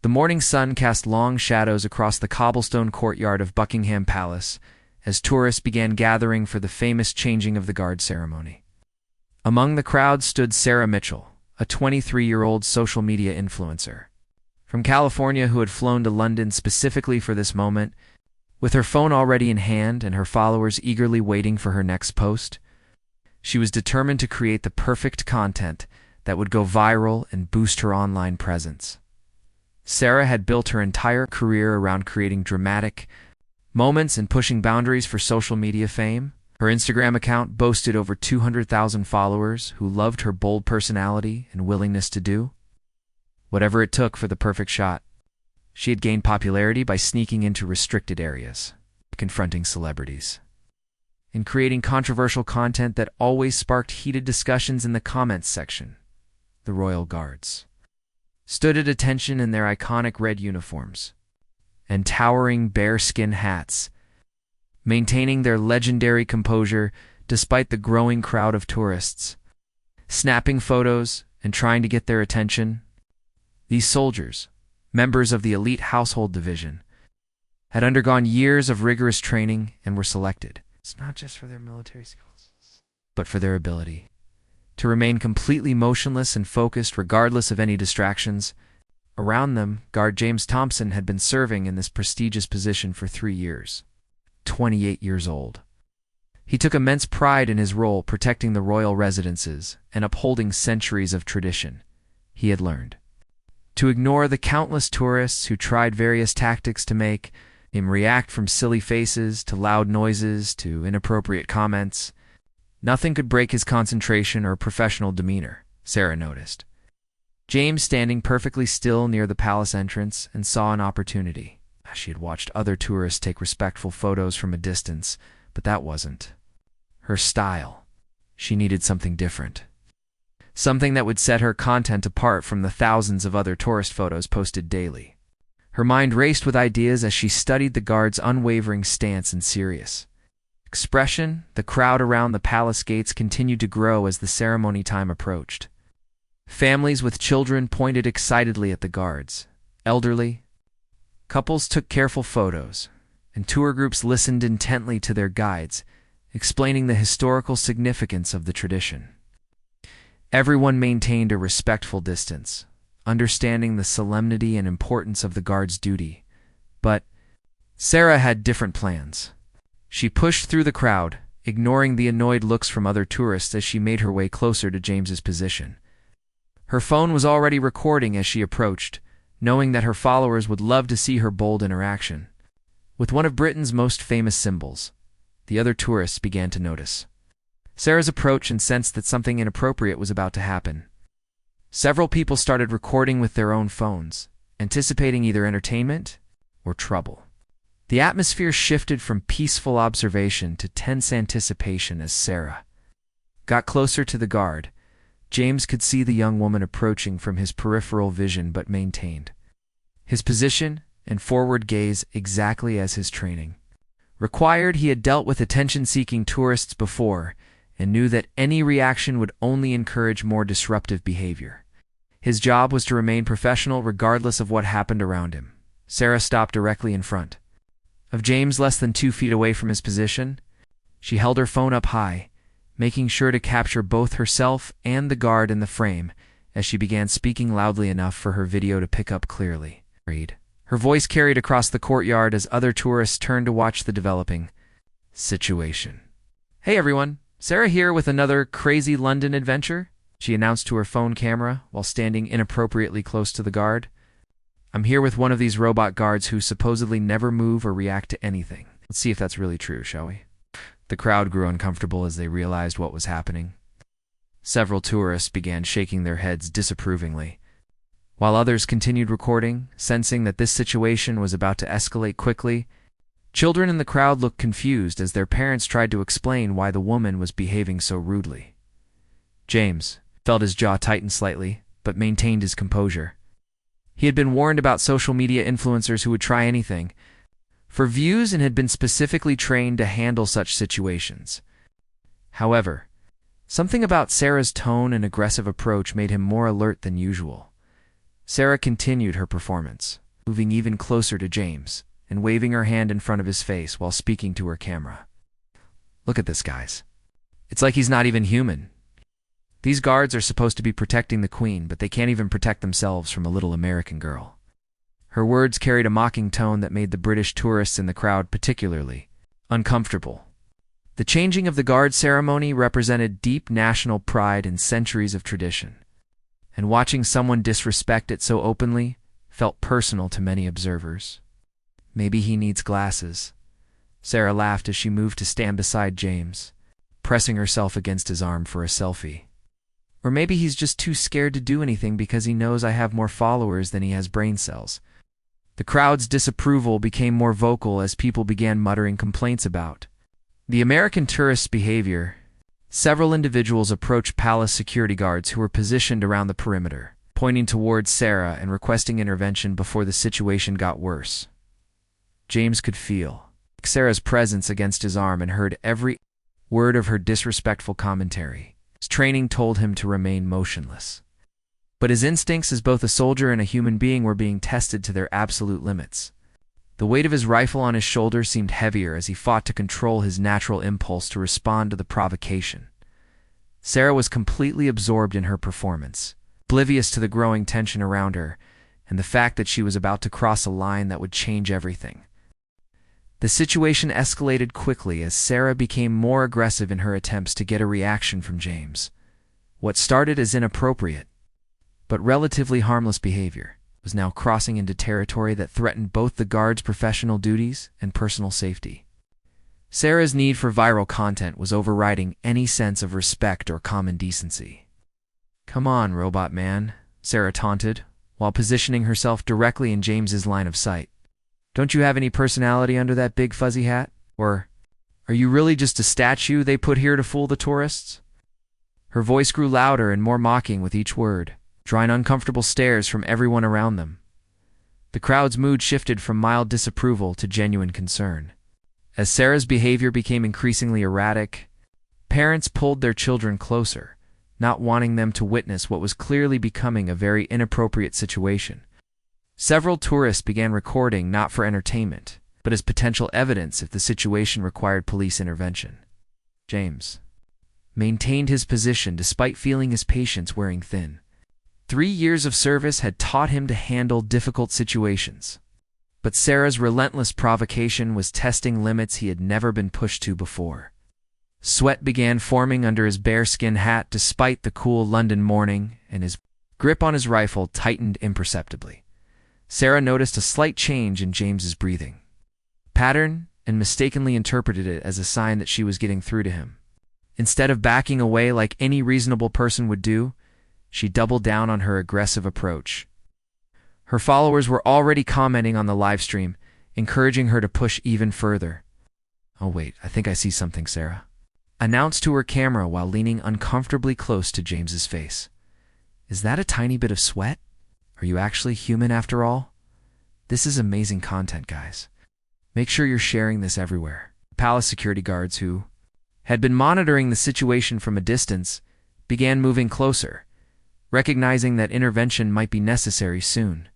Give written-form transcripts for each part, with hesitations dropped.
The morning sun cast long shadows across the cobblestone courtyard of Buckingham Palace as tourists began gathering for the famous changing of the guard ceremony. Among the crowd stood Sarah Mitchell, a 23-year-old social media influencer from California who had flown to London specifically for this moment. With her phone already in hand and her followers eagerly waiting for her next post, she was determined to create the perfect content that would go viral and boost her online presence. Sarah had built her entire career around creating dramatic moments and pushing boundaries for social media fame. Her Instagram account boasted over 200,000 followers who loved her bold personality and willingness to do whatever it took for the perfect shot. She had gained popularity by sneaking into restricted areas, confronting celebrities, and creating controversial content that always sparked heated discussions in the comments section. The Royal Guards stood at attention in their iconic red uniforms and towering bearskin hats, maintaining their legendary composure despite the growing crowd of tourists, snapping photos and trying to get their attention. These soldiers, members of the elite household division, had undergone years of rigorous training and were selected. It's not just for their military skills, but for their ability to remain completely motionless and focused regardless of any distractions. Around them, Guard James Thompson had been serving in this prestigious position for 3 years, 28 years old. He took immense pride in his role protecting the royal residences and upholding centuries of tradition. He had learned to ignore the countless tourists who tried various tactics to make him react, from silly faces to loud noises to inappropriate comments. Nothing could break his concentration or professional demeanor, Sarah noticed. James standing perfectly still near the palace entrance and saw an opportunity. She had watched other tourists take respectful photos from a distance, but that wasn't her style. She needed something different. Something that would set her content apart from the thousands of other tourist photos posted daily. Her mind raced with ideas as she studied the guards' unwavering stance and serious expression. The crowd around the palace gates continued to grow as the ceremony time approached. Families with children pointed excitedly at the guards. Elderly couples took careful photos, and tour groups listened intently to their guides, explaining the historical significance of the tradition. Everyone maintained a respectful distance, understanding the solemnity and importance of the guard's duty. But Sarah had different plans. She pushed through the crowd, ignoring the annoyed looks from other tourists as she made her way closer to James's position. Her phone was already recording as she approached, knowing that her followers would love to see her bold interaction with one of Britain's most famous symbols. The other tourists began to notice Sarah's approach and sensed that something inappropriate was about to happen. Several people started recording with their own phones, anticipating either entertainment or trouble. The atmosphere shifted from peaceful observation to tense anticipation as Sarah got closer to the guard. James could see the young woman approaching from his peripheral vision but maintained his position and forward gaze exactly as his training required. He had dealt with attention-seeking tourists before and knew that any reaction would only encourage more disruptive behavior. His job was to remain professional regardless of what happened around him. Sarah stopped directly in front of James, less than 2 feet away from his position. She held her phone up high, making sure to capture both herself and the guard in the frame as she began speaking loudly enough for her video to pick up clearly. Her voice carried across the courtyard as other tourists turned to watch the developing situation. "Hey everyone, Sarah here with another crazy London adventure," she announced to her phone camera while standing inappropriately close to the guard. "I'm here with one of these robot guards who supposedly never move or react to anything. Let's see if that's really true, shall we?" The crowd grew uncomfortable as they realized what was happening. Several tourists began shaking their heads disapprovingly, while others continued recording, sensing that this situation was about to escalate quickly. Children in the crowd looked confused as their parents tried to explain why the woman was behaving so rudely. James felt his jaw tighten slightly, but maintained his composure. He had been warned about social media influencers who would try anything for views and had been specifically trained to handle such situations. However, something about Sarah's tone and aggressive approach made him more alert than usual. Sarah continued her performance, moving even closer to James and waving her hand in front of his face while speaking to her camera. Look at this, guys. It's like he's not even human. These guards are supposed to be protecting the Queen, but they can't even protect themselves from a little American girl. Her words carried a mocking tone that made the British tourists in the crowd particularly uncomfortable. The changing of the guard ceremony represented deep national pride and centuries of tradition, and watching someone disrespect it so openly felt personal to many observers. Maybe he needs glasses. Sarah laughed as she moved to stand beside James, pressing herself against his arm for a selfie. Or maybe he's just too scared to do anything because he knows I have more followers than he has brain cells. The crowd's disapproval became more vocal as people began muttering complaints about the American tourists' behavior. Several individuals approached palace security guards who were positioned around the perimeter, pointing towards Sarah and requesting intervention before the situation got worse. James could feel Sarah's presence against his arm and heard every word of her disrespectful commentary. His training told him to remain motionless, but his instincts as both a soldier and a human being were being tested to their absolute limits. The weight of his rifle on his shoulder seemed heavier as he fought to control his natural impulse to respond to the provocation. Sarah was completely absorbed in her performance, oblivious to the growing tension around her and the fact that she was about to cross a line that would change everything. The situation escalated quickly as Sarah became more aggressive in her attempts to get a reaction from James. What started as inappropriate, but relatively harmless behavior, was now crossing into territory that threatened both the guards' professional duties and personal safety. Sarah's need for viral content was overriding any sense of respect or common decency. "Come on, robot man," Sarah taunted, while positioning herself directly in James's line of sight. "Don't you have any personality under that big fuzzy hat? Or are you really just a statue they put here to fool the tourists?" Her voice grew louder and more mocking with each word, drawing uncomfortable stares from everyone around them. The crowd's mood shifted from mild disapproval to genuine concern. As Sarah's behavior became increasingly erratic, parents pulled their children closer, not wanting them to witness what was clearly becoming a very inappropriate situation. Several tourists began recording not for entertainment, but as potential evidence if the situation required police intervention. James maintained his position despite feeling his patience wearing thin. 3 years of service had taught him to handle difficult situations, but Sarah's relentless provocation was testing limits he had never been pushed to before. Sweat began forming under his bearskin hat despite the cool London morning, and his grip on his rifle tightened imperceptibly. Sarah noticed a slight change in James's breathing pattern and mistakenly interpreted it as a sign that she was getting through to him. Instead of backing away like any reasonable person would do, she doubled down on her aggressive approach. Her followers were already commenting on the live stream, encouraging her to push even further. "Oh wait, I think I see something," Sarah announced to her camera while leaning uncomfortably close to James's face. "Is that a tiny bit of sweat? Are you actually human after all? This is amazing content, guys. Make sure you're sharing this everywhere." Palace security guards, who had been monitoring the situation from a distance, began moving closer, recognizing that intervention might be necessary soon.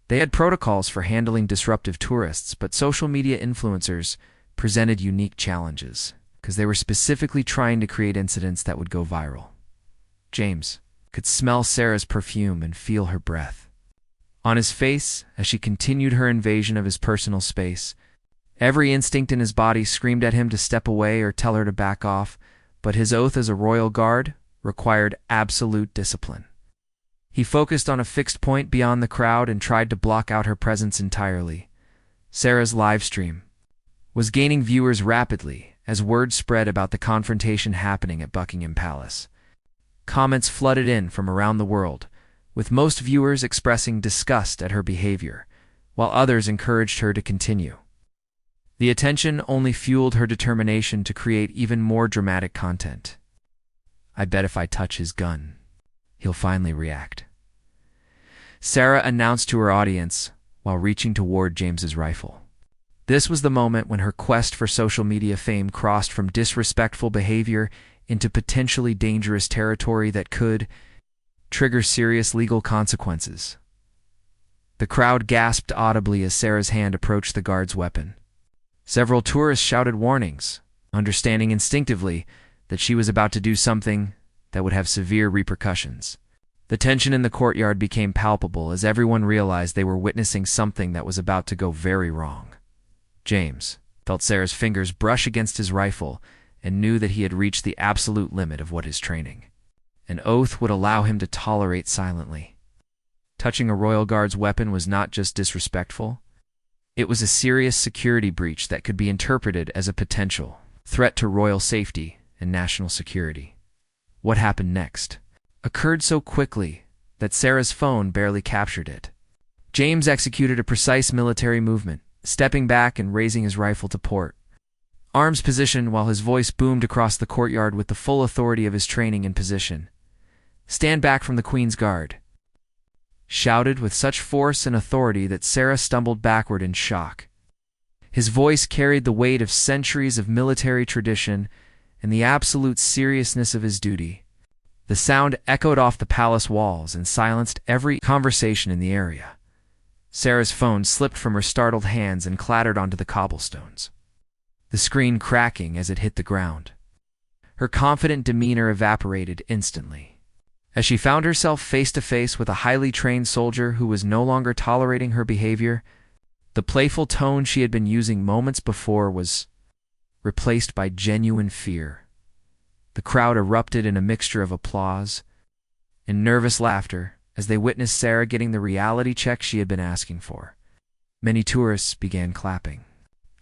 They had protocols for handling disruptive tourists, but social media influencers presented unique challenges because they were specifically trying to create incidents that would go viral. James could smell Sarah's perfume and feel her breath on his face as she continued her invasion of his personal space. Every instinct in his body screamed at him to step away or tell her to back off, but his oath as a royal guard required absolute discipline. He focused on a fixed point beyond the crowd and tried to block out her presence entirely. Sarah's live stream was gaining viewers rapidly as word spread about the confrontation happening at Buckingham Palace. Comments flooded in from around the world, with most viewers expressing disgust at her behavior, while others encouraged her to continue. The attention only fueled her determination to create even more dramatic content. "I bet if I touch his gun, he'll finally react," Sarah announced to her audience while reaching toward James's rifle. This was the moment when her quest for social media fame crossed from disrespectful behavior into potentially dangerous territory that could trigger serious legal consequences. The crowd gasped audibly as Sarah's hand approached the guard's weapon. Several tourists shouted warnings, understanding instinctively that she was about to do something that would have severe repercussions. The tension in the courtyard became palpable as everyone realized they were witnessing something that was about to go very wrong. James felt Sarah's fingers brush against his rifle and knew that he had reached the absolute limit of what his training. An oath would allow him to tolerate silently. Touching a royal guard's weapon was not just disrespectful. It was a serious security breach that could be interpreted as a potential threat to royal safety and national security. What happened next occurred so quickly that Sarah's phone barely captured it. James executed a precise military movement, stepping back and raising his rifle to port. Arms positioned while his voice boomed across the courtyard with the full authority of his training and position. "Stand back from the Queen's Guard," shouted with such force and authority that Sarah stumbled backward in shock. His voice carried the weight of centuries of military tradition and the absolute seriousness of his duty. The sound echoed off the palace walls and silenced every conversation in the area. Sarah's phone slipped from her startled hands and clattered onto the cobblestones, the screen cracking as it hit the ground. Her confident demeanor evaporated instantly, as she found herself face to face with a highly trained soldier who was no longer tolerating her behavior. The playful tone she had been using moments before was replaced by genuine fear. The crowd erupted in a mixture of applause and nervous laughter as they witnessed Sarah getting the reality check she had been asking for. Many tourists began clapping,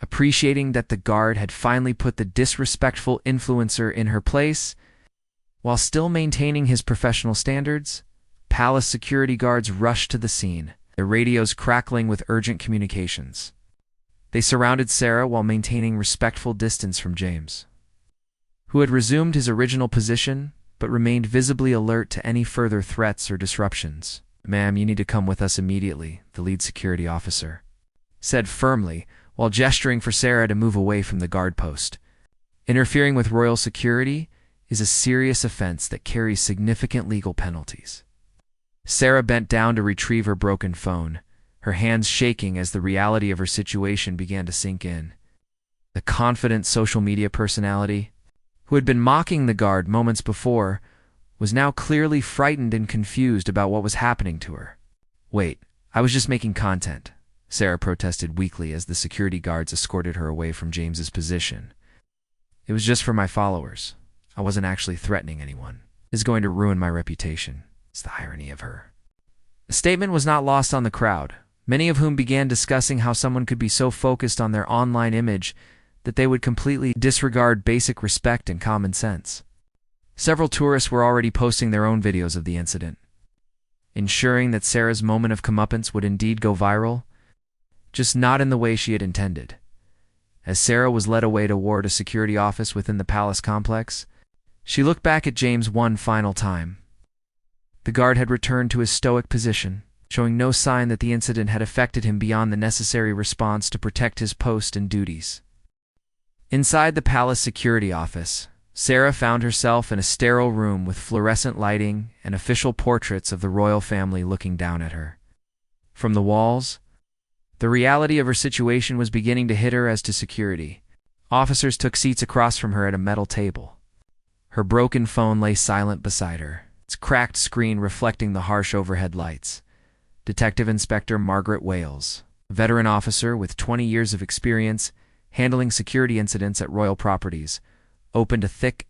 appreciating that the guard had finally put the disrespectful influencer in her place. While still maintaining his professional standards, palace security guards rushed to the scene, their radios crackling with urgent communications. They surrounded Sarah while maintaining respectful distance from James, who had resumed his original position but remained visibly alert to any further threats or disruptions. "Ma'am, you need to come with us immediately," the lead security officer said firmly while gesturing for Sarah to move away from the guard post. Interfering with royal security is a serious offense that carries significant legal penalties. Sarah bent down to retrieve her broken phone, her hands shaking as the reality of her situation began to sink in. The confident social media personality, who had been mocking the guard moments before, was now clearly frightened and confused about what was happening to her. "Wait, I was just making content," Sarah protested weakly as the security guards escorted her away from James's position. "It was just for my followers. I wasn't actually threatening anyone. This is going to ruin my reputation." It's the irony of her. The statement was not lost on the crowd, many of whom began discussing how someone could be so focused on their online image that they would completely disregard basic respect and common sense. Several tourists were already posting their own videos of the incident, ensuring that Sarah's moment of comeuppance would indeed go viral, just not in the way she had intended. As Sarah was led away toward a security office within the palace complex, she looked back at James one final time. The guard had returned to his stoic position, showing no sign that the incident had affected him beyond the necessary response to protect his post and duties. Inside the palace security office, Sarah found herself in a sterile room with fluorescent lighting and official portraits of the royal family looking down at her. From the walls, the reality of her situation was beginning to hit her as to security. Officers took seats across from her at a metal table. Her broken phone lay silent beside her, its cracked screen reflecting the harsh overhead lights. Detective Inspector Margaret Wales, a veteran officer with 20 years of experience handling security incidents at royal properties, opened a thick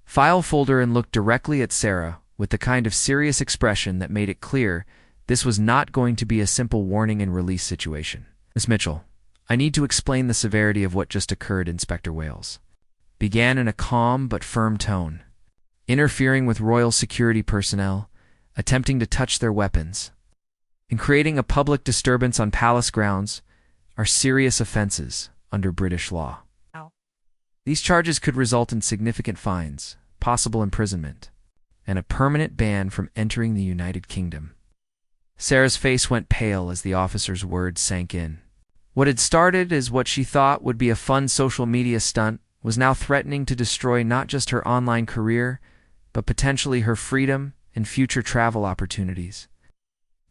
file folder and looked directly at Sarah with the kind of serious expression that made it clear this was not going to be a simple warning and release situation. "Miss Mitchell, I need to explain the severity of what just occurred," Inspector Wales began in a calm but firm tone. "Interfering with royal security personnel, attempting to touch their weapons, and creating a public disturbance on palace grounds are serious offenses under British law. These charges could result in significant fines, possible imprisonment, and a permanent ban from entering the United Kingdom." Sarah's face went pale as the officer's words sank in. What had started as what she thought would be a fun social media stunt was now threatening to destroy not just her online career, but potentially her freedom and future travel opportunities.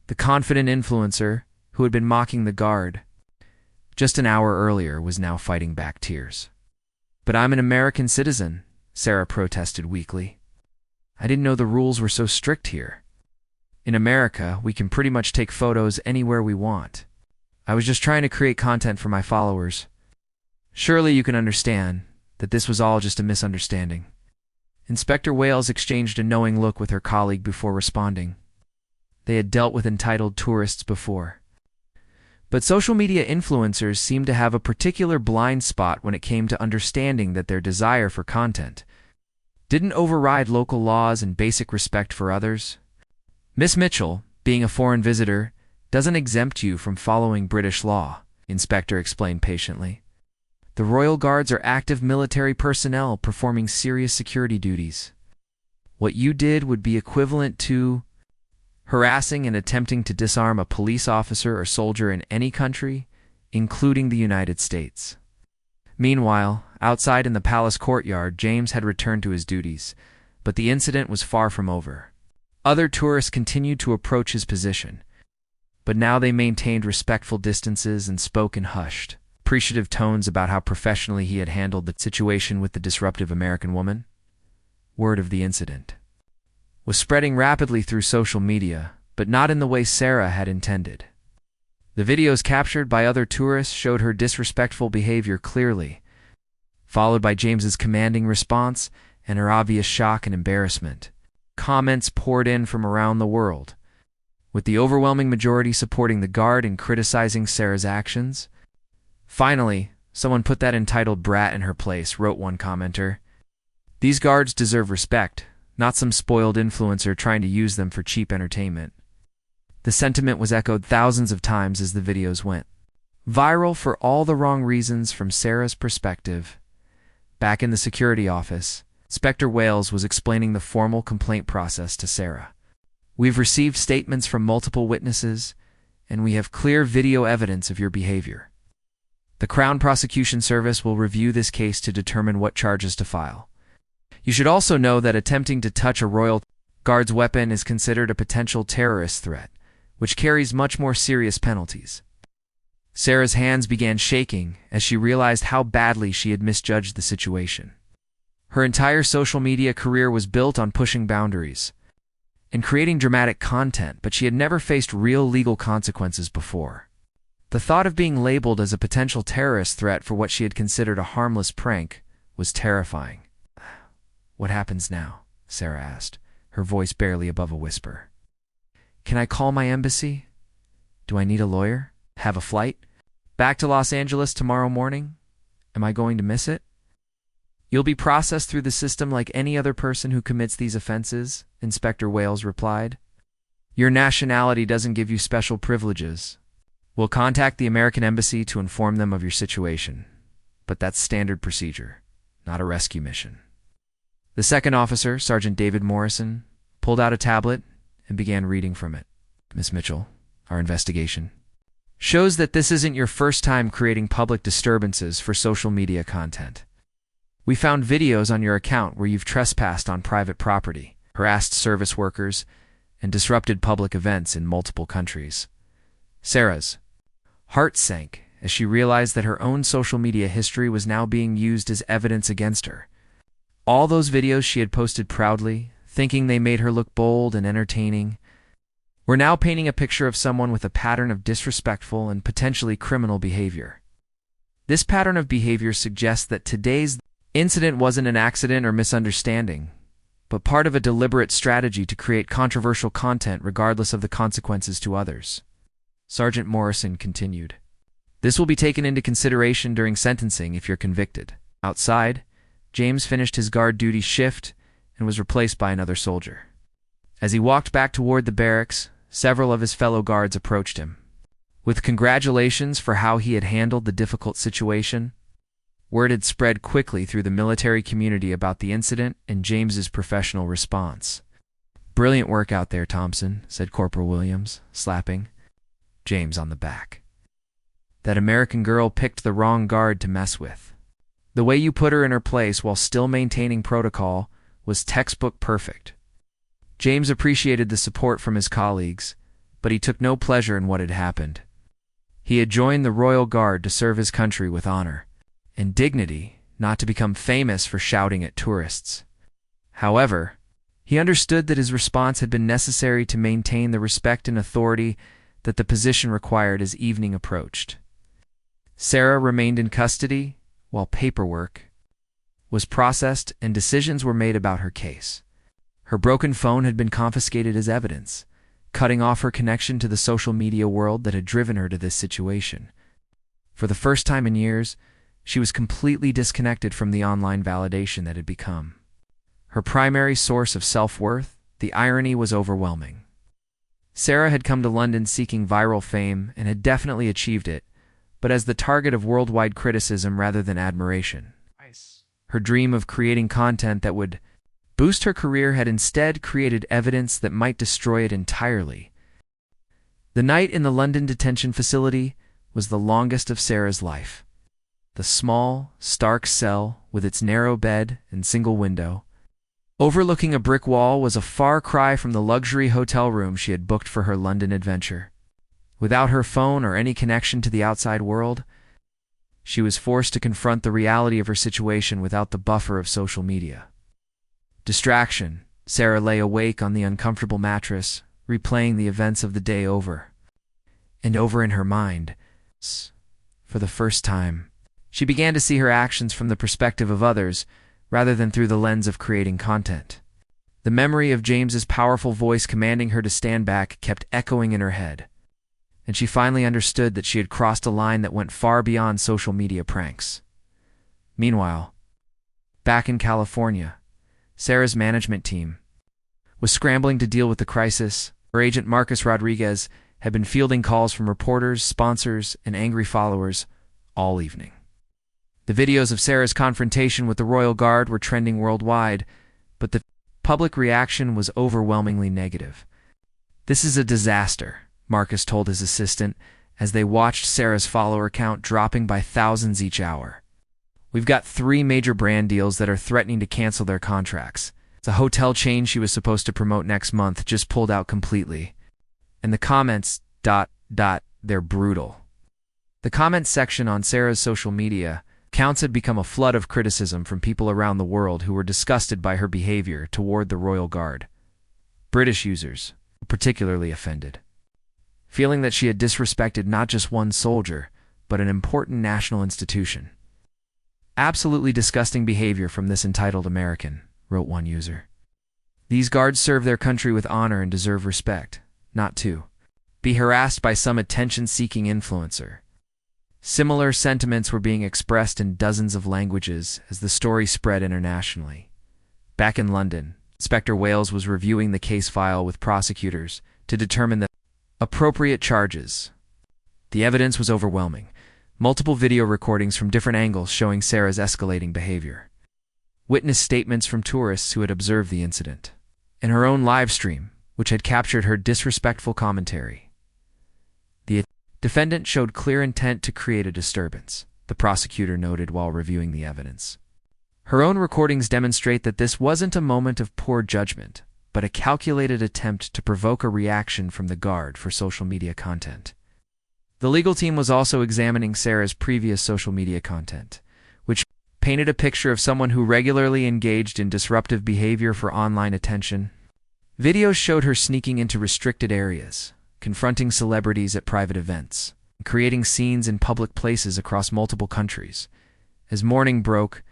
The confident influencer, who had been mocking the guard just an hour earlier, was now fighting back tears. "But I'm an American citizen," Sarah protested weakly. "I didn't know the rules were so strict here. In America, we can pretty much take photos anywhere we want. I was just trying to create content for my followers. Surely you can understand that this was all just a misunderstanding." Inspector Wales exchanged a knowing look with her colleague before responding. They had dealt with entitled tourists before. But social media influencers seemed to have a particular blind spot when it came to understanding that their desire for content didn't override local laws and basic respect for others. "Miss Mitchell, being a foreign visitor doesn't exempt you from following British law," Inspector explained patiently. "The Royal Guards are active military personnel performing serious security duties. What you did would be equivalent to harassing and attempting to disarm a police officer or soldier in any country, including the United States." Meanwhile, outside in the palace courtyard, James had returned to his duties, but the incident was far from over. Other tourists continued to approach his position, but now they maintained respectful distances and spoke in hushed, appreciative tones about how professionally he had handled the situation with the disruptive American woman. Word of the incident was spreading rapidly through social media, but not in the way Sarah had intended. The videos captured by other tourists showed her disrespectful behavior clearly, followed by James's commanding response and her obvious shock and embarrassment. Comments poured in from around the world, with the overwhelming majority supporting the guard and criticizing Sarah's actions. "Finally, someone put that entitled brat in her place," wrote one commenter. "These guards deserve respect, not some spoiled influencer trying to use them for cheap entertainment." The sentiment was echoed thousands of times as the videos went viral for all the wrong reasons from Sarah's perspective. Back in the security office, Inspector Wales was explaining the formal complaint process to Sarah. "We've received statements from multiple witnesses, and we have clear video evidence of your behavior. The Crown Prosecution Service will review this case to determine what charges to file. You should also know that attempting to touch a royal guard's weapon is considered a potential terrorist threat, which carries much more serious penalties." Sarah's hands began shaking as she realized how badly she had misjudged the situation. Her entire social media career was built on pushing boundaries and creating dramatic content, but she had never faced real legal consequences before. The thought of being labeled as a potential terrorist threat for what she had considered a harmless prank was terrifying. "What happens now?" Sarah asked, her voice barely above a whisper. "Can I call my embassy? Do I need a lawyer? Have a flight? Back to Los Angeles tomorrow morning? Am I going to miss it?" "You'll be processed through the system like any other person who commits these offenses," Inspector Wales replied. "Your nationality doesn't give you special privileges. We'll contact the American embassy to inform them of your situation, but that's standard procedure, not a rescue mission." The second officer, Sergeant David Morrison, pulled out a tablet and began reading from it. "Miss Mitchell, our investigation shows that this isn't your first time creating public disturbances for social media content. We found videos on your account where you've trespassed on private property, harassed service workers, and disrupted public events in multiple countries." Sarah's heart sank as she realized that her own social media history was now being used as evidence against her. All those videos she had posted proudly, thinking they made her look bold and entertaining, were now painting a picture of someone with a pattern of disrespectful and potentially criminal behavior. This pattern of behavior suggests that today's incident wasn't an accident or misunderstanding, but part of a deliberate strategy to create controversial content regardless of the consequences to others. Sergeant Morrison continued, "This will be taken into consideration during sentencing if you're convicted." Outside, James finished his guard duty shift and was replaced by another soldier. As he walked back toward the barracks, several of his fellow guards approached him. With congratulations for how he had handled the difficult situation, word had spread quickly through the military community about the incident and James's professional response. "Brilliant work out there, Thompson," said Corporal Williams, slapping James on the back. "That American girl picked the wrong guard to mess with. The way you put her in her place while still maintaining protocol was textbook perfect." James appreciated the support from his colleagues, but he took no pleasure in what had happened. He had joined the royal guard to serve his country with honor and dignity, not to become famous for shouting at tourists. However, he understood that his response had been necessary to maintain the respect and authority that the position required as evening approached. Sarah remained in custody while paperwork was processed and decisions were made about her case. Her broken phone had been confiscated as evidence, cutting off her connection to the social media world that had driven her to this situation. For the first time in years, she was completely disconnected from the online validation that had become her primary source of self-worth. The irony was overwhelming. Sarah had come to London seeking viral fame and had definitely achieved it, but as the target of worldwide criticism rather than admiration. Her dream of creating content that would boost her career had instead created evidence that might destroy it entirely. The night in the London detention facility was the longest of Sarah's life. The small, stark cell, with its narrow bed and single window, overlooking a brick wall, was a far cry from the luxury hotel room she had booked for her London adventure. Without her phone or any connection to the outside world, she was forced to confront the reality of her situation without the buffer of social media. Distraction. Sarah lay awake on the uncomfortable mattress, replaying the events of the day over and over in her mind. For the first time, she began to see her actions from the perspective of others, rather than through the lens of creating content. The memory of James's powerful voice commanding her to stand back kept echoing in her head, and she finally understood that she had crossed a line that went far beyond social media pranks. Meanwhile, back in California, Sarah's management team was scrambling to deal with the crisis. Her agent Marcus Rodriguez had been fielding calls from reporters, sponsors, and angry followers all evening. The videos of Sarah's confrontation with the Royal Guard were trending worldwide, but the public reaction was overwhelmingly negative. "This is a disaster," Marcus told his assistant as they watched Sarah's follower count dropping by thousands each hour. "We've got 3 major brand deals that are threatening to cancel their contracts. The hotel chain she was supposed to promote next month just pulled out completely. And the comments, they're brutal." The comments section on Sarah's social media accounts had become a flood of criticism from people around the world who were disgusted by her behavior toward the Royal Guard. British users were particularly offended, feeling that she had disrespected not just one soldier, but an important national institution. "Absolutely disgusting behavior from this entitled American," wrote one user. "These guards serve their country with honor and deserve respect, not to be harassed by some attention-seeking influencer." Similar sentiments were being expressed in dozens of languages as the story spread internationally. Back in London, Inspector Wales was reviewing the case file with prosecutors to determine the appropriate charges. The evidence was overwhelming. Multiple video recordings from different angles showing Sarah's escalating behavior. Witness statements from tourists who had observed the incident. And her own live stream, which had captured her disrespectful commentary. The defendant showed clear intent to create a disturbance, the prosecutor noted while reviewing the evidence. Her own recordings demonstrate that this wasn't a moment of poor judgment, but a calculated attempt to provoke a reaction from the guard for social media content. The legal team was also examining Sarah's previous social media content, which painted a picture of someone who regularly engaged in disruptive behavior for online attention. Videos showed her sneaking into restricted areas, confronting celebrities at private events, and creating scenes in public places across multiple countries. As morning broke,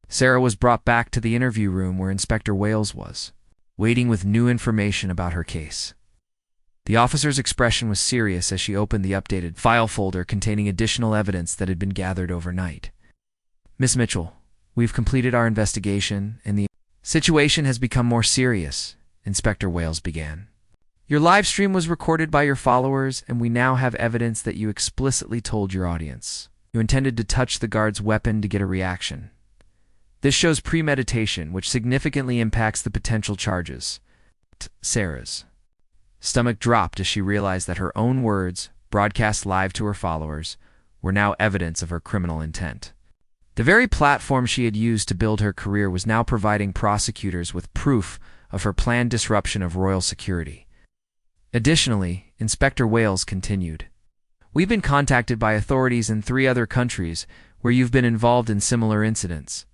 Sarah was brought back to the interview room where Inspector Wales was, waiting with new information about her case. The officer's expression was serious as she opened the updated file folder containing additional evidence that had been gathered overnight. "Miss Mitchell, we've completed our investigation and the situation has become more serious," Inspector Wales began. "Your live stream was recorded by your followers, and we now have evidence that you explicitly told your audience you intended to touch the guard's weapon to get a reaction. This shows premeditation, which significantly impacts the potential charges." Sarah's stomach dropped as she realized that her own words, broadcast live to her followers, were now evidence of her criminal intent. The very platform she had used to build her career was now providing prosecutors with proof of her planned disruption of royal security. Additionally, Inspector Wales continued, We've been contacted by authorities in 3 other countries where you've been involved in similar incidents.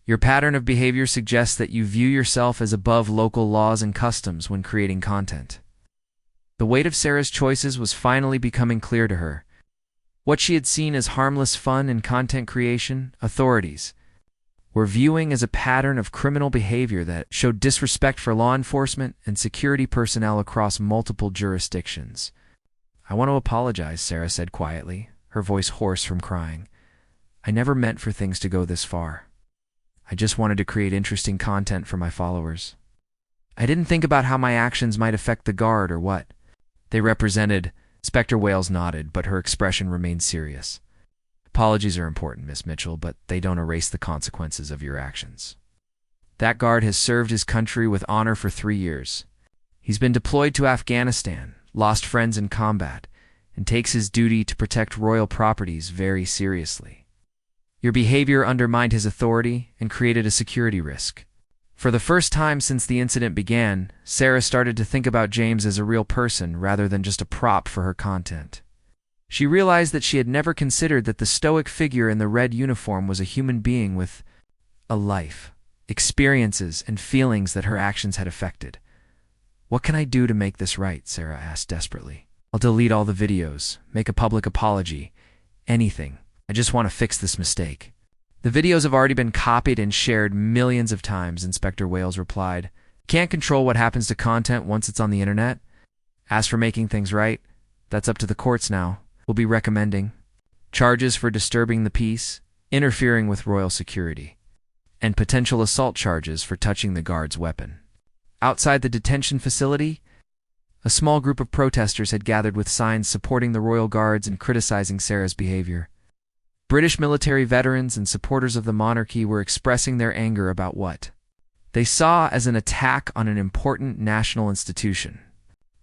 Your pattern of behavior suggests that you view yourself as above local laws and customs when creating content. The weight of Sarah's choices was finally becoming clear to her. What she had seen as harmless fun in content creation, authorities were viewing as a pattern of criminal behavior that showed disrespect for law enforcement and security personnel across multiple jurisdictions. "I want to apologize," Sarah said quietly, her voice hoarse from crying. "I never meant for things to go this far. I just wanted to create interesting content for my followers. I didn't think about how my actions might affect the guard or what they represented." Inspector Wales nodded, but her expression remained serious. "Apologies are important, Miss Mitchell, but they don't erase the consequences of your actions. That guard has served his country with honor for 3 years. He's been deployed to Afghanistan, lost friends in combat, and takes his duty to protect royal properties very seriously. Your behavior undermined his authority and created a security risk." For the first time since the incident began, Sarah started to think about James as a real person rather than just a prop for her content. She realized that she had never considered that the stoic figure in the red uniform was a human being with a life, experiences, and feelings that her actions had affected. "What can I do to make this right?" Sarah asked desperately. "I'll delete all the videos, make a public apology, anything. I just want to fix this mistake." "The videos have already been copied and shared millions of times," Inspector Wales replied. "Can't control what happens to content once it's on the internet. As for making things right, that's up to the courts now. We'll be recommending charges for disturbing the peace, interfering with royal security, and potential assault charges for touching the guard's weapon." Outside the detention facility, a small group of protesters had gathered with signs supporting the royal guards and criticizing Sarah's behavior. British military veterans and supporters of the monarchy were expressing their anger about what they saw as an attack on an important national institution.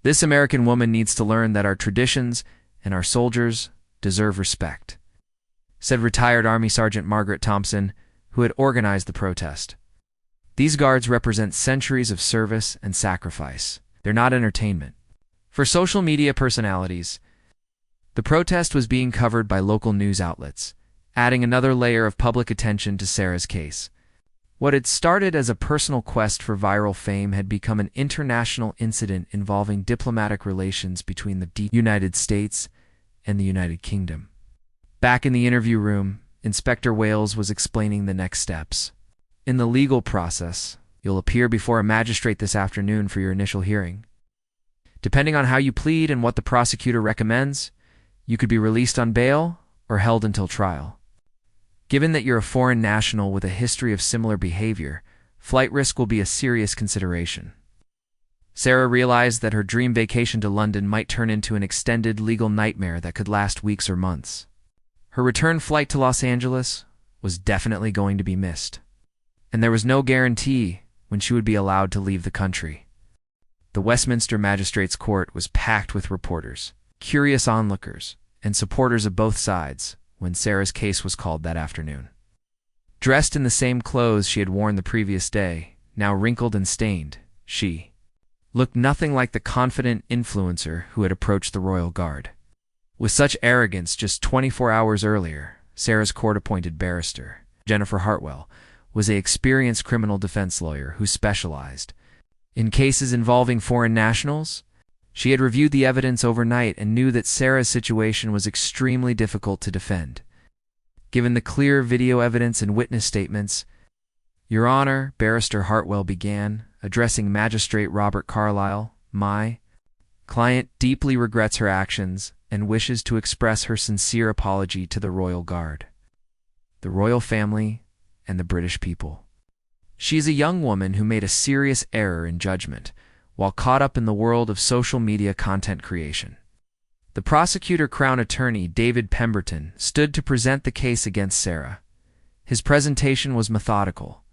"This American woman needs to learn that our traditions and our soldiers deserve respect," said retired Army Sergeant Margaret Thompson, who had organized the protest. "These guards represent centuries of service and sacrifice. They're not entertainment." For social media personalities, the protest was being covered by local news outlets, adding another layer of public attention to Sarah's case. What had started as a personal quest for viral fame had become an international incident involving diplomatic relations between the United States and the United Kingdom. Back in the interview room, Inspector Wales was explaining the next steps. "In the legal process, you'll appear before a magistrate this afternoon for your initial hearing. Depending on how you plead and what the prosecutor recommends, you could be released on bail or held until trial. Given that you're a foreign national with a history of similar behavior, flight risk will be a serious consideration." Sarah realized that her dream vacation to London might turn into an extended legal nightmare that could last weeks or months. Her return flight to Los Angeles was definitely going to be missed, and there was no guarantee when she would be allowed to leave the country. The Westminster Magistrates' Court was packed with reporters, curious onlookers, and supporters of both sides when Sarah's case was called that afternoon. Dressed in the same clothes she had worn the previous day, now wrinkled and stained, she looked nothing like the confident influencer who had approached the royal guard. With such arrogance just 24 hours earlier, Sarah's court-appointed barrister, Jennifer Hartwell, was an experienced criminal defense lawyer who specialized in cases involving foreign nationals. She had reviewed the evidence overnight and knew that Sarah's situation was extremely difficult to defend. Given the clear video evidence and witness statements, "Your Honor," Barrister Hartwell began, addressing Magistrate Robert Carlyle, "my client deeply regrets her actions and wishes to express her sincere apology to the Royal Guard, the royal family, and the British people. She is a young woman who made a serious error in judgment while caught up in the world of social media content creation." The prosecutor Crown Attorney David Pemberton stood to present the case against Sarah. His presentation was methodical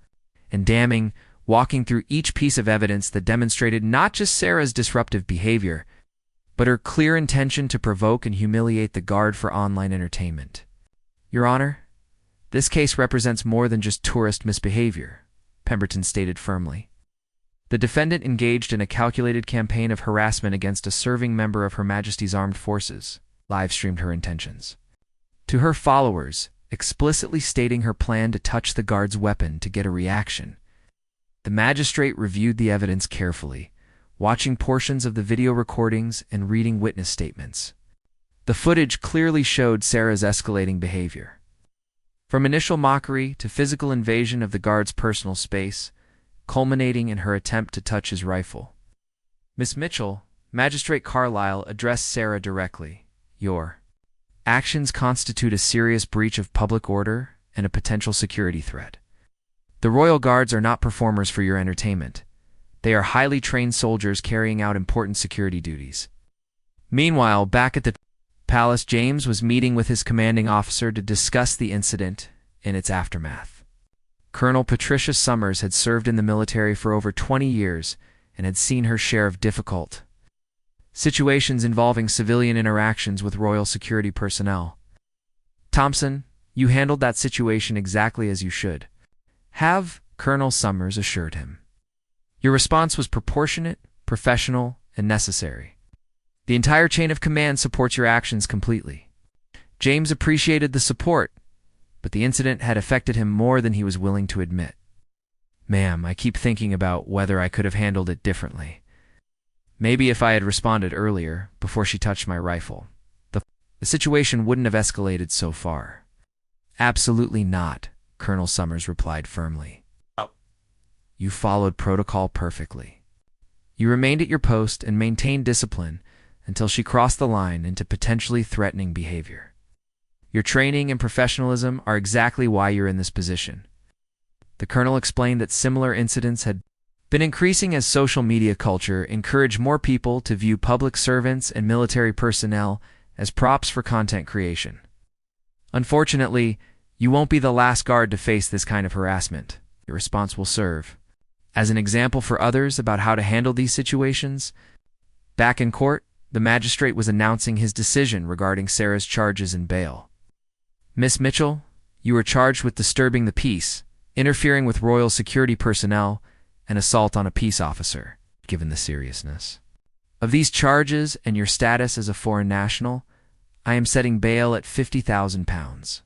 and damning, walking through each piece of evidence that demonstrated not just Sarah's disruptive behavior, but her clear intention to provoke and humiliate the guard for online entertainment. "Your Honor, this case represents more than just tourist misbehavior," Pemberton stated firmly. "The defendant engaged in a calculated campaign of harassment against a serving member of Her Majesty's Armed Forces, live-streamed her intentions to her followers, explicitly stating her plan to touch the guard's weapon to get a reaction. The magistrate reviewed the evidence carefully, watching portions of the video recordings and reading witness statements. The footage clearly showed Sarah's escalating behavior, from initial mockery to physical invasion of the guard's personal space, culminating in her attempt to touch his rifle. Miss Mitchell, Magistrate Carlyle addressed Sarah directly. Your actions constitute a serious breach of public order and a potential security threat. The Royal Guards are not performers for your entertainment. They are highly trained soldiers carrying out important security duties. Meanwhile, back at the palace, James was meeting with his commanding officer to discuss the incident and its aftermath. Colonel Patricia Summers had served in the military for over 20 years and had seen her share of difficult situations involving civilian interactions with royal security personnel. "Thompson, you handled that situation exactly as you should have," Colonel Summers assured him. "Your response was proportionate, professional, and necessary. The entire chain of command supports your actions completely." James appreciated the support, but the incident had affected him more than he was willing to admit. "Ma'am, I keep thinking about whether I could have handled it differently. Maybe if I had responded earlier, before she touched my rifle, the situation wouldn't have escalated so far." "Absolutely not," Colonel Summers replied firmly. "You followed protocol perfectly. You remained at your post and maintained discipline until she crossed the line into potentially threatening behavior. Your training and professionalism are exactly why you're in this position." The colonel explained that similar incidents had been increasing as social media culture encouraged more people to view public servants and military personnel as props for content creation. "Unfortunately, you won't be the last guard to face this kind of harassment. Your response will serve as an example for others about how to handle these situations." Back in court, the magistrate was announcing his decision regarding Sarah's charges and bail. "Miss Mitchell, you were charged with disturbing the peace, interfering with royal security personnel, and assault on a peace officer. Given the seriousness of these charges and your status as a foreign national, I am setting bail at £50,000.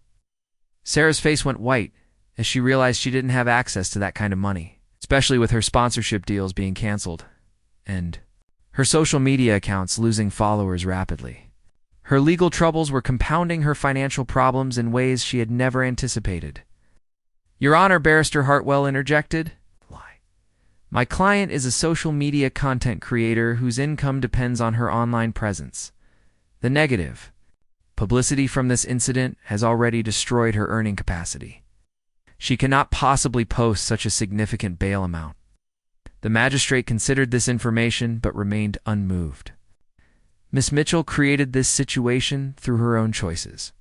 Sarah's face went white as she realized she didn't have access to that kind of money, especially with her sponsorship deals being canceled and her social media accounts losing followers rapidly. Her legal troubles were compounding her financial problems in ways she had never anticipated. "Your Honor," Barrister Hartwell interjected, "my client is a social media content creator whose income depends on her online presence. The negative publicity from this incident has already destroyed her earning capacity. She cannot possibly post such a significant bail amount." The magistrate considered this information but remained unmoved. Miss Mitchell created this situation through her own choices.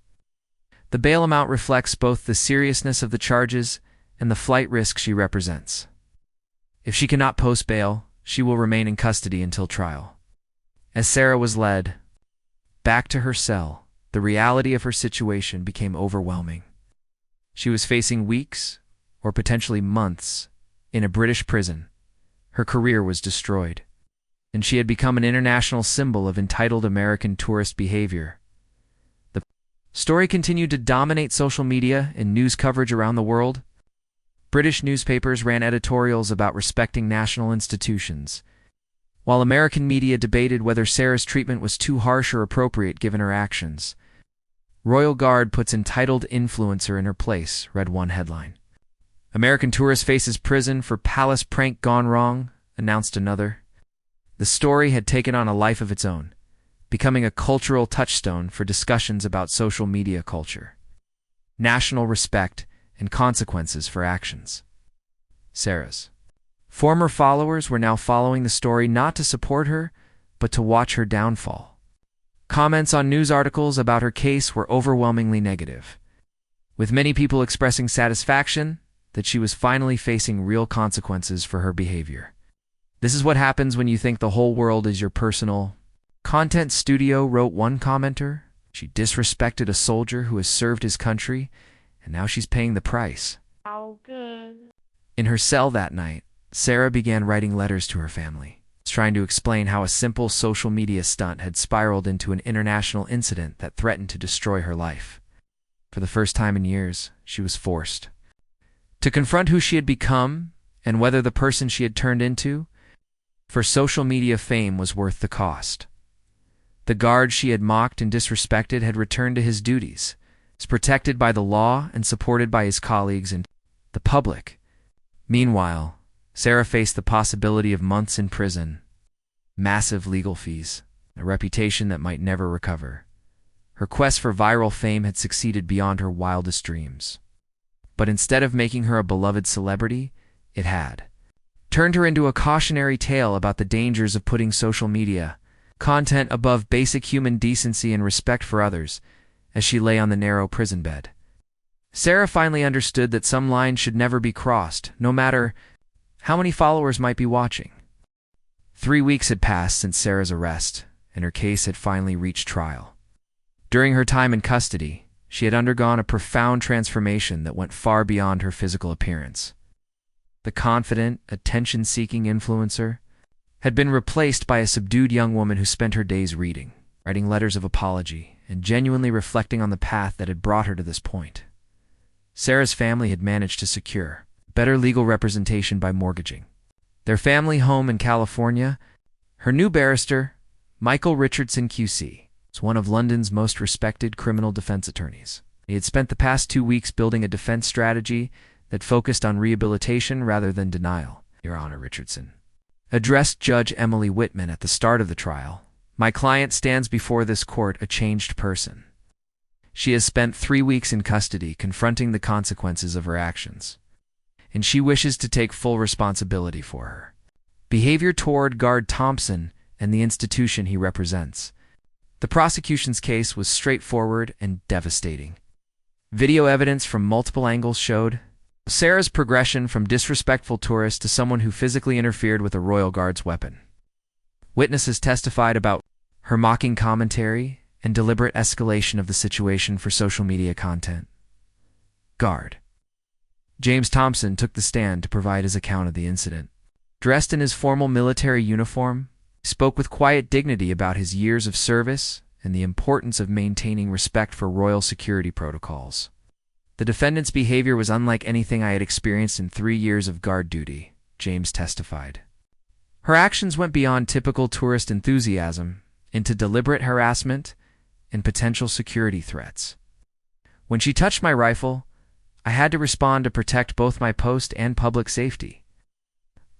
The bail amount reflects both the seriousness of the charges and the flight risk she represents. If she cannot post bail, she will remain in custody until trial. As Sarah was led back to her cell, the reality of her situation became overwhelming. She was facing weeks, or potentially months, in a British prison. Her career was destroyed, and she had become an international symbol of entitled American tourist behavior. The story continued to dominate social media and news coverage around the world. British newspapers ran editorials about respecting national institutions, while American media debated whether Sarah's treatment was too harsh or appropriate given her actions. "Royal Guard puts entitled influencer in her place," read one headline. "American tourist faces prison for palace prank gone wrong," announced another. The story had taken on a life of its own, becoming a cultural touchstone for discussions about social media culture, national respect, and consequences for actions. Sarah's former followers were now following the story not to support her, but to watch her downfall. Comments on news articles about her case were overwhelmingly negative, with many people expressing satisfaction that she was finally facing real consequences for her behavior. "This is what happens when you think the whole world is your personal content studio," wrote one commenter. "She disrespected a soldier who has served his country, and now she's paying the price." How good. In her cell that night, Sarah began writing letters to her family, trying to explain how a simple social media stunt had spiraled into an international incident that threatened to destroy her life. For the first time in years, she was forced to confront who she had become and whether the person she had turned into for social media fame was worth the cost. The guard she had mocked and disrespected had returned to his duties, protected by the law and supported by his colleagues and the public. Meanwhile, Sarah faced the possibility of months in prison, massive legal fees, a reputation that might never recover. Her quest for viral fame had succeeded beyond her wildest dreams. But instead of making her a beloved celebrity, it had turned her into a cautionary tale about the dangers of putting social media content above basic human decency and respect for others as she lay on the narrow prison bed. Sarah finally understood that some lines should never be crossed, no matter how many followers might be watching. 3 weeks had passed since Sarah's arrest, and her case had finally reached trial. During her time in custody, she had undergone a profound transformation that went far beyond her physical appearance. The confident, attention-seeking influencer had been replaced by a subdued young woman who spent her days reading, writing letters of apology, and genuinely reflecting on the path that had brought her to this point. Sarah's family had managed to secure better legal representation by mortgaging their family home in California. Her new barrister, Michael Richardson QC, was one of London's most respected criminal defense attorneys. He had spent the past 2 weeks building a defense strategy that focused on rehabilitation rather than denial. Your Honor, Richardson addressed Judge Emily Whitman at the start of the trial. My client stands before this court a changed person. She has spent 3 weeks in custody confronting the consequences of her actions, and she wishes to take full responsibility for her behavior toward Guard Thompson and the institution he represents. The prosecution's case was straightforward and devastating. Video evidence from multiple angles showed Sarah's progression from disrespectful tourist to someone who physically interfered with a Royal Guard's weapon. Witnesses testified about her mocking commentary and deliberate escalation of the situation for social media content. Guard James Thompson took the stand to provide his account of the incident. Dressed in his formal military uniform, he spoke with quiet dignity about his years of service and the importance of maintaining respect for royal security protocols. The defendant's behavior was unlike anything I had experienced in 3 years of guard duty, James testified. Her actions went beyond typical tourist enthusiasm into deliberate harassment and potential security threats. When she touched my rifle, I had to respond to protect both my post and public safety.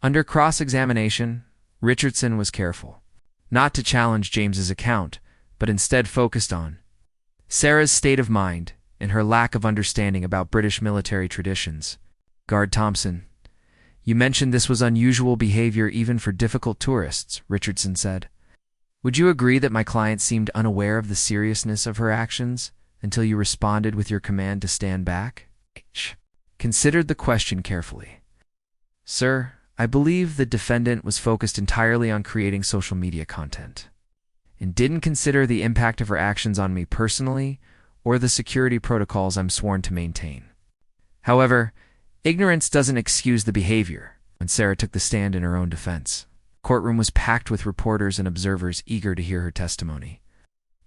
Under cross-examination, Richardson was careful not to challenge James's account, but instead focused on Sarah's state of mind and her lack of understanding about British military traditions. Guard Thompson, you mentioned this was unusual behavior even for difficult tourists, Richardson said. Would you agree that my client seemed unaware of the seriousness of her actions until you responded with your command to stand back? H. Considered the question carefully. Sir, I believe the defendant was focused entirely on creating social media content and didn't consider the impact of her actions on me personally or the security protocols I'm sworn to maintain. However, ignorance doesn't excuse the behavior. When Sarah took the stand in her own defense, the courtroom was packed with reporters and observers eager to hear her testimony.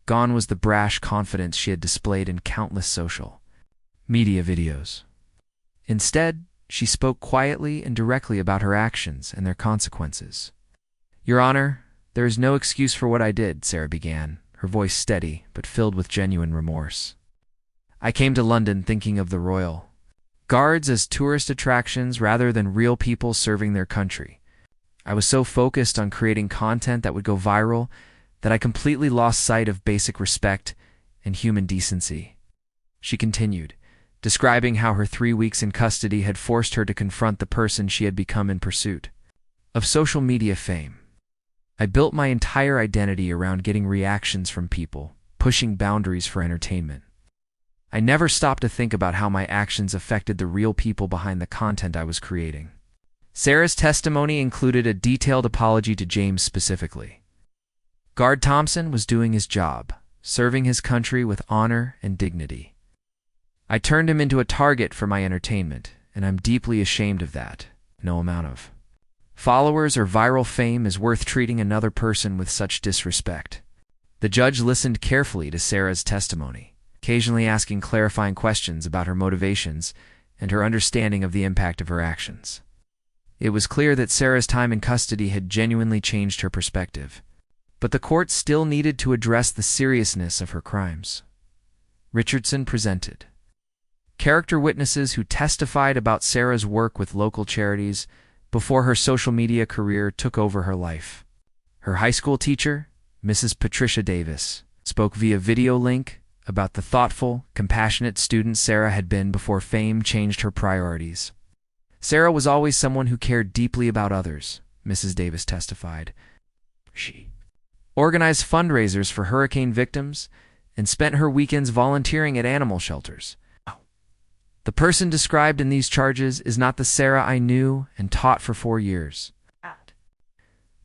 Gone was the brash confidence she had displayed in countless social media videos. Instead, she spoke quietly and directly about her actions and their consequences. Your Honor, there is no excuse for what I did, Sarah began, her voice steady but filled with genuine remorse. I came to London thinking of the Royal Guards as tourist attractions rather than real people serving their country. I was so focused on creating content that would go viral that I completely lost sight of basic respect and human decency. She continued, describing how her 3 weeks in custody had forced her to confront the person she had become in pursuit of social media fame. I built my entire identity around getting reactions from people, pushing boundaries for entertainment. I never stopped to think about how my actions affected the real people behind the content I was creating. Sarah's testimony included a detailed apology to James specifically. Guard Thompson was doing his job, serving his country with honor and dignity. I turned him into a target for my entertainment, and I'm deeply ashamed of that. No amount of Followers or viral fame is worth treating another person with such disrespect. The judge listened carefully to Sarah's testimony, occasionally asking clarifying questions about her motivations and her understanding of the impact of her actions. It was clear that Sarah's time in custody had genuinely changed her perspective, but the court still needed to address the seriousness of her crimes. Richardson presented character witnesses who testified about Sarah's work with local charities before her social media career took over her life. Her high school teacher, Mrs. Patricia Davis, spoke via video link about the thoughtful, compassionate student Sarah had been before fame changed her priorities. Sarah was always someone who cared deeply about others, Mrs. Davis testified. She organized fundraisers for hurricane victims and spent her weekends volunteering at animal shelters. The person described in these charges is not the Sarah I knew and taught for 4 years,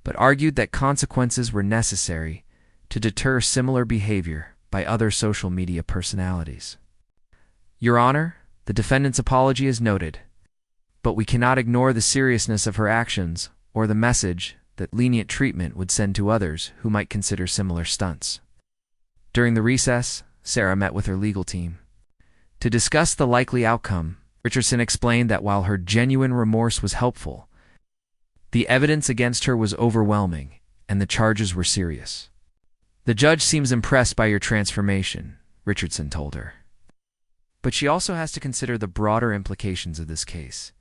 but argued that consequences were necessary to deter similar behavior by other social media personalities. Your Honor, the defendant's apology is noted, but we cannot ignore the seriousness of her actions or the message that lenient treatment would send to others who might consider similar stunts. During the recess, Sarah met with her legal team. To discuss the likely outcome, Richardson explained that while her genuine remorse was helpful, the evidence against her was overwhelming and the charges were serious. The judge seems impressed by your transformation, Richardson told her. But she also has to consider the broader implications of this case.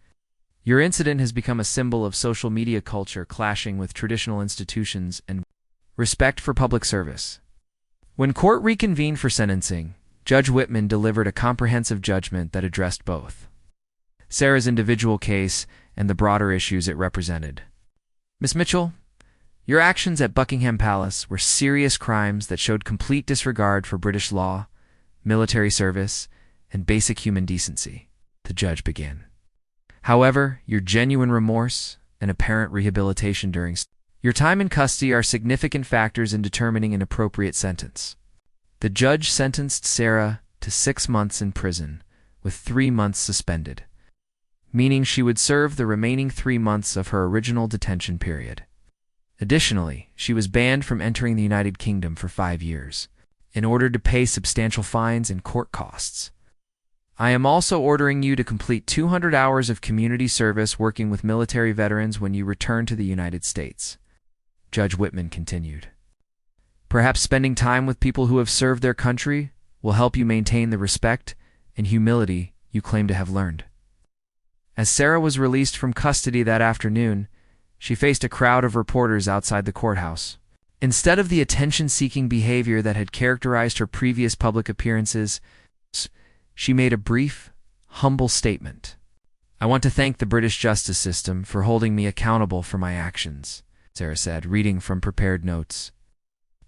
Your incident has become a symbol of social media culture clashing with traditional institutions and respect for public service. When court reconvened for sentencing, Judge Whitman delivered a comprehensive judgment that addressed both Sarah's individual case and the broader issues it represented. Miss Mitchell, your actions at Buckingham Palace were serious crimes that showed complete disregard for British law, military service, and basic human decency, the judge began. However, your genuine remorse and apparent rehabilitation during your time in custody are significant factors in determining an appropriate sentence. The judge sentenced Sarah to 6 months in prison, with 3 months suspended, meaning she would serve the remaining 3 months of her original detention period. Additionally, she was banned from entering the United Kingdom for 5 years, in order to pay substantial fines and court costs. I am also ordering you to complete 200 hours of community service working with military veterans when you return to the United States, Judge Whitman continued. Perhaps spending time with people who have served their country will help you maintain the respect and humility you claim to have learned. As Sarah was released from custody that afternoon, she faced a crowd of reporters outside the courthouse. Instead of the attention-seeking behavior that had characterized her previous public appearances, she made a brief, humble statement. I want to thank the British justice system for holding me accountable for my actions, Sarah said, reading from prepared notes.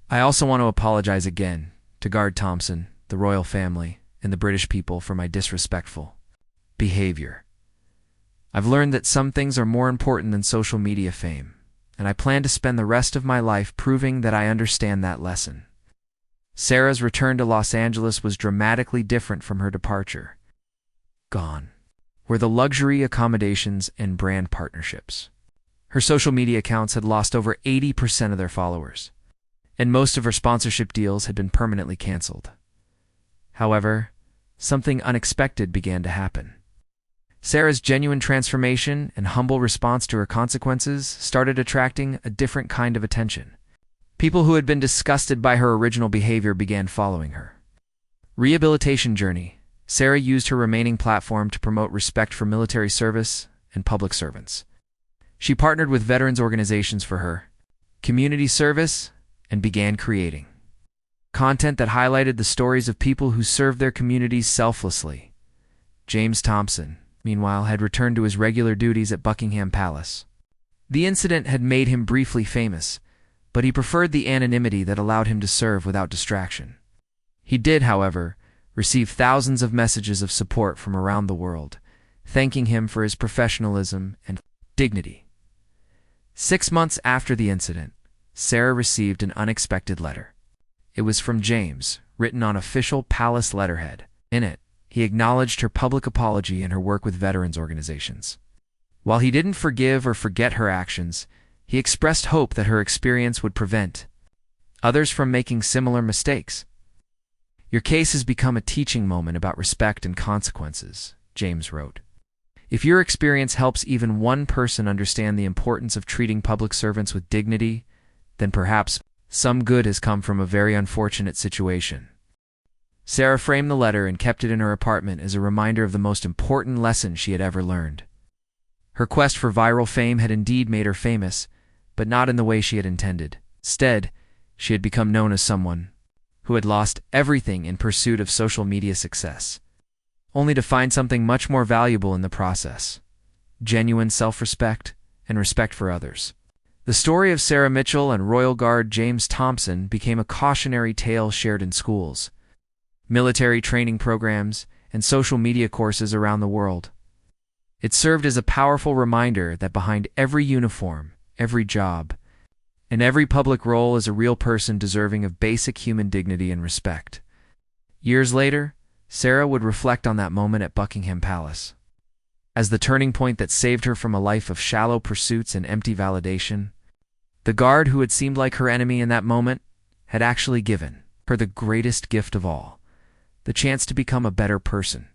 I also want to apologize again to Guard Thompson, the royal family, and the British people for my disrespectful behavior. I've learned that some things are more important than social media fame, and I plan to spend the rest of my life proving that I understand that lesson. Sarah's return to Los Angeles was dramatically different from her departure. Gone were the luxury accommodations and brand partnerships. Her social media accounts had lost over 80% of their followers, and most of her sponsorship deals had been permanently canceled. However, something unexpected began to happen. Sarah's genuine transformation and humble response to her consequences started attracting a different kind of attention. People who had been disgusted by her original behavior began following her. Rehabilitation journey. Sarah used her remaining platform to promote respect for military service and public servants. She partnered with veterans organizations for her community service and began creating content that highlighted the stories of people who served their communities selflessly. James Thompson, meanwhile, had returned to his regular duties at Buckingham Palace. The incident had made him briefly famous, but he preferred the anonymity that allowed him to serve without distraction. He did, however, receive thousands of messages of support from around the world, thanking him for his professionalism and dignity. 6 months after the incident, Sarah received an unexpected letter. It was from James, written on official palace letterhead. In it, he acknowledged her public apology and her work with veterans organizations. While he didn't forgive or forget her actions, he expressed hope that her experience would prevent others from making similar mistakes. "Your case has become a teaching moment about respect and consequences," James wrote. "If your experience helps even one person understand the importance of treating public servants with dignity, then perhaps some good has come from a very unfortunate situation." Sarah framed the letter and kept it in her apartment as a reminder of the most important lesson she had ever learned. Her quest for viral fame had indeed made her famous, but not in the way she had intended. Instead, she had become known as someone who had lost everything in pursuit of social media success, only to find something much more valuable in the process: genuine self-respect and respect for others. The story of Sarah Mitchell and Royal Guard James Thompson became a cautionary tale shared in schools, military training programs, and social media courses around the world. It served as a powerful reminder that behind every uniform, every job, and every public role is a real person deserving of basic human dignity and respect. Years later, Sarah would reflect on that moment at Buckingham Palace as the turning point that saved her from a life of shallow pursuits and empty validation. The guard who had seemed like her enemy in that moment had actually given her the greatest gift of all: the chance to become a better person.